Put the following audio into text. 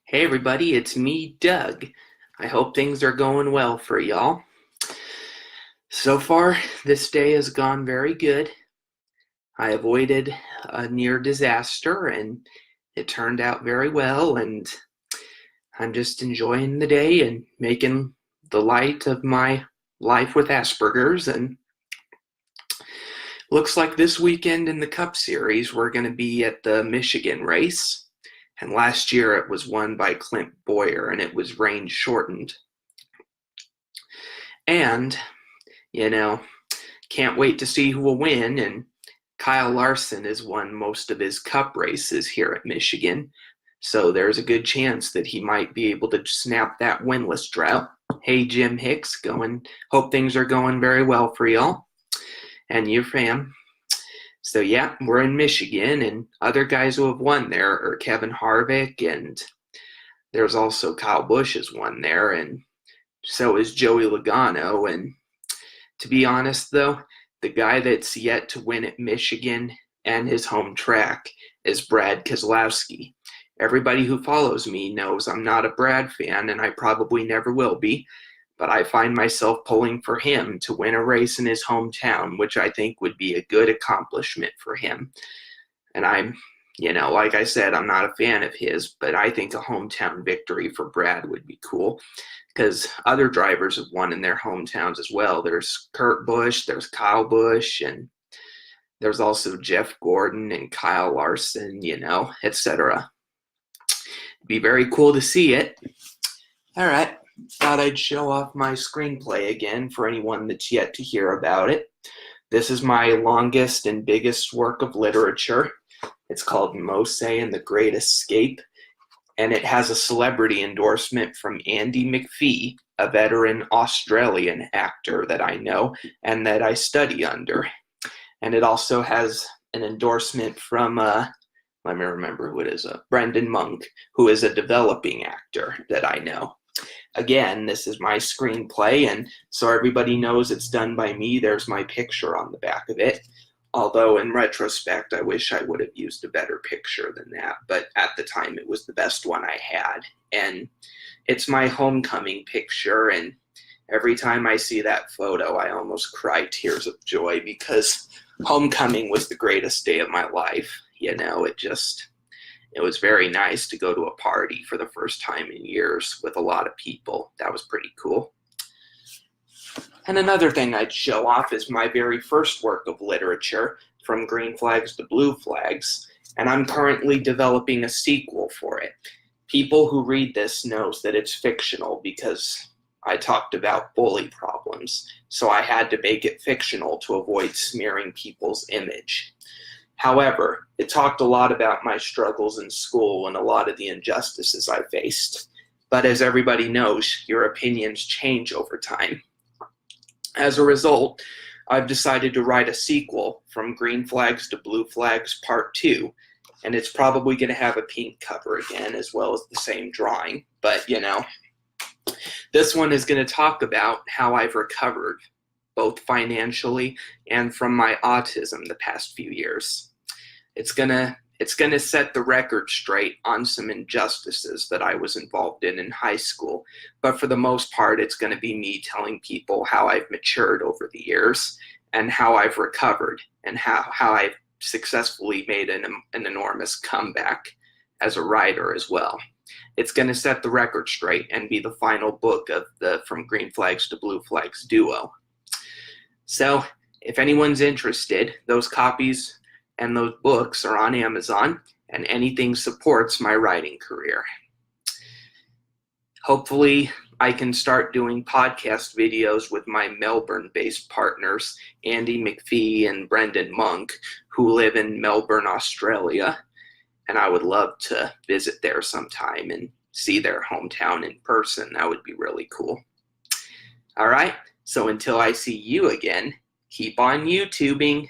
Hey everybody, it's me, Doug. I hope things are going well for y'all. So far, this day has gone very good. I avoided a near disaster and it turned out very well, and I'm just enjoying the day and making the light of my life with Asperger's. And looks like this weekend in the Cup Series, we're going to be at the Michigan race. And last year it was won by Clint Boyer and it was rain shortened. And, you know, can't wait to see who will win. And Kyle Larson has won most of his cup races here at Michigan. So there's a good chance that he might be able to snap that winless drought. Hey, Jim Hicks, hope things are going very well for y'all and your fam. So yeah, we're in Michigan, and other guys who have won there are Kevin Harvick, and there's also Kyle Busch has won there, and so is Joey Logano. And to be honest, though, the guy that's yet to win at Michigan and his home track is Brad Keselowski. Everybody who follows me knows I'm not a Brad fan, and I probably never will be, but I find myself pulling for him to win a race in his hometown, which I think would be a good accomplishment for him. And like I said, I'm not a fan of his, but I think a hometown victory for Brad would be cool because other drivers have won in their hometowns as well. There's Kurt Busch, there's Kyle Busch, and there's also Jeff Gordon and Kyle Larson, etc. It'd be very cool to see it. All right. Thought I'd show off my screenplay again for anyone that's yet to hear about it. This is my longest and biggest work of literature. It's called Mose and the Great Escape, and it has a celebrity endorsement from Andy McPhee, a veteran Australian actor that I know and that I study under. And it also has an endorsement from, let me remember who it is, Brendan Monk, who is a developing actor that I know. Again, this is my screenplay, and so everybody knows it's done by me. There's my picture on the back of it. Although in retrospect, I wish I would have used a better picture than that. But at the time, it was the best one I had. And it's my homecoming picture. And every time I see that photo, I almost cry tears of joy because homecoming was the greatest day of my life. It was very nice to go to a party for the first time in years with a lot of people. That was pretty cool. And another thing I'd show off is my very first work of literature, From Green Flags to Blue Flags, and I'm currently developing a sequel for it. People who read this knows that it's fictional because I talked about bully problems, so I had to make it fictional to avoid smearing people's image. However, it talked a lot about my struggles in school and a lot of the injustices I faced. But as everybody knows, your opinions change over time. As a result, I've decided to write a sequel, From Green Flags to Blue Flags Part 2, and it's probably going to have a pink cover again, as well as the same drawing. But, this one is going to talk about how I've recovered, both financially and from my autism the past few years. It's gonna set the record straight on some injustices that I was involved in high school, but for the most part, it's gonna be me telling people how I've matured over the years and how I've recovered and how I've successfully made an enormous comeback as a writer as well. It's gonna set the record straight and be the final book of the From Green Flags to Blue Flags duo. So if anyone's interested, those copies and those books are on Amazon, and anything supports my writing career. Hopefully, I can start doing podcast videos with my Melbourne-based partners, Andy McPhee and Brendan Monk, who live in Melbourne, Australia, and I would love to visit there sometime and see their hometown in person. That would be really cool. All right. So until I see you again, keep on YouTubing.